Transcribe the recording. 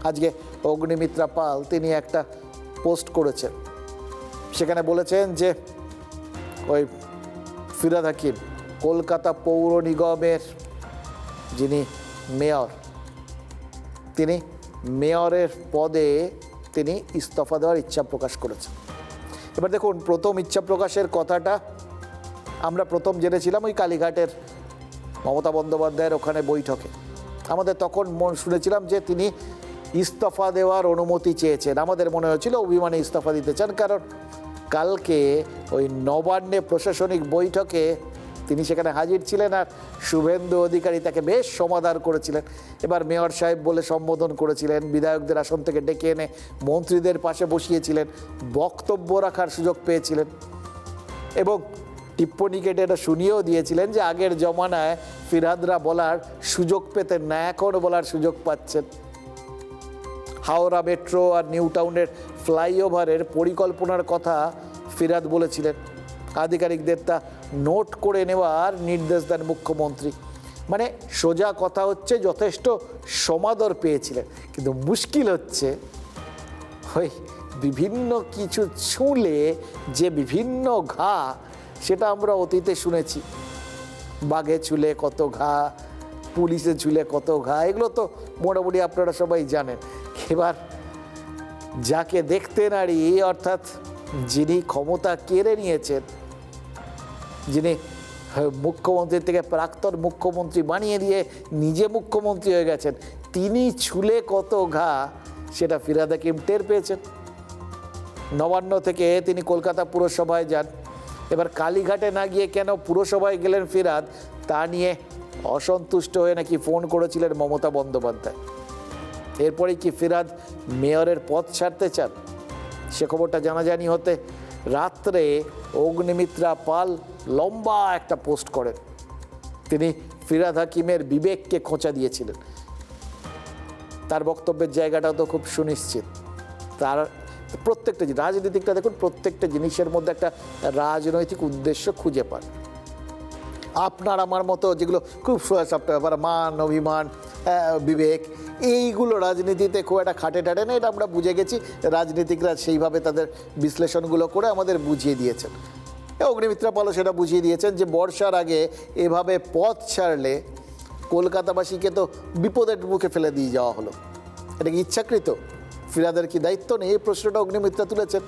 আজকে অগ্নিমিত্রা পাল তিনি একটা পোস্ট করেছেন, সেখানে বলেছেন যে ওই ফিরহাদ হাকিম কলকাতা পৌর নিগমের যিনি মেয়র, তিনি মেয়রের পদে তিনি ইস্তফা দেওয়ার ইচ্ছা প্রকাশ করেছেন। এবার দেখুন, প্রথম ইচ্ছা প্রকাশের কথাটা আমরা প্রথম জেনেছিলাম ওই কালীঘাটের মমতা বন্দ্যোপাধ্যায়ের ওখানে বৈঠকে। আমাদের তখন শুনেছিলাম যে তিনি ইস্তফা দেওয়ার অনুমতি চেয়েছেন। আমাদের মনে হয়েছিল অভিমানে ইস্তফা দিতে চান, কারণ কালকে ওই নবান্নে প্রশাসনিক বৈঠকে তিনি সেখানে হাজির ছিলেন আর শুভেন্দু অধিকারী তাকে বেশ সমাদর করেছিলেন। এবার মেয়র সাহেব বলে সম্বোধন করেছিলেন, বিধায়কদের আসন থেকে ডেকে এনে মন্ত্রীদের পাশে বসিয়েছিলেন, বক্তব্য রাখার সুযোগ পেয়েছিলেন এবং টিপ্পনী কেটে এটা শুনিয়েও দিয়েছিলেন যে আগের জমানায় ফিরহাদরা বলার সুযোগ পেতেন না, এখন বলার সুযোগ পাচ্ছেন। হাওড়া মেট্রো আর নিউ টাউনের ফ্লাইওভারের পরিকল্পনার কথা ফিরহাদ বলেছিলেন। আধিকারিকদের তা নোট করে নেওয়ার নির্দেশ দেন মুখ্যমন্ত্রী। মানে সোজা কথা হচ্ছে যথেষ্ট সমাদর পেয়েছিলেন, কিন্তু মুশকিল হচ্ছে ওই বিভিন্ন কিছু ছুঁলে যে বিভিন্ন ঘা, সেটা আমরা অতীতে শুনেছি। বাঘে ছুলে কত ঘা, পুলিশে ছুলে কত ঘা, এগুলো তো মোটামুটি আপনারা সবাই জানেন। এবার যাকে দেখতে নারী, অর্থাৎ যিনি ক্ষমতা কেড়ে নিয়েছেন, যিনি মুখ্যমন্ত্রীর থেকে প্রাক্তন মুখ্যমন্ত্রী বানিয়ে দিয়ে নিজে মুখ্যমন্ত্রী হয়ে গেছেন, তিনি ছুলে কত ঘা সেটা ফিরহাদ হাকিম টের পেয়েছেন। নবান্ন থেকে তিনি কলকাতা পুরসভায় যান। এবার কালীঘাটে না গিয়ে কেন পুরসভায় গেলেন ফিরহাদ, তা নিয়ে অসন্তুষ্ট হয়ে নাকি ফোন করেছিলেন মমতা বন্দ্যোপাধ্যায়। এরপরেই কি ফিরহাদ মেয়রের পদ ছাড়তে চান, সে খবরটা জানাজানি হতে রাত্রে অগ্নিমিত্রা পাল লম্বা একটা পোস্ট করেন। তিনি ফিরহাদ হাকিমের বিবেককে খোঁচা দিয়েছিলেন। তার বক্তব্যের জায়গাটাও তো খুব সুনিশ্চিত। তার প্রত্যেকটা রাজনীতিকটা দেখুন, প্রত্যেকটা জিনিসের মধ্যে একটা রাজনৈতিক উদ্দেশ্য খুঁজে পান। আপনার আমার মতো যেগুলো খুব সবটা ব্যাপার, মান অভিমান বিবেক, এইগুলো রাজনীতিতে খুব একটা খাটে টাটে না, এটা আমরা বুঝে গেছি। রাজনীতিকরা সেইভাবে তাদের বিশ্লেষণগুলো করে আমাদের বুঝিয়ে দিয়েছেন। অগ্নিমিত্রা পালও সেটা বুঝিয়ে দিয়েছেন যে বর্ষার আগে এভাবে পথ ছাড়লে কলকাতাবাসীকে তো বিপদের মুখে ফেলে দিয়ে যাওয়া হলো। এটা কি ইচ্ছাকৃত? ফিরহাদের কি দায়িত্ব নেই? এই প্রশ্নটা অগ্নিমিত্রা তুলেছেন।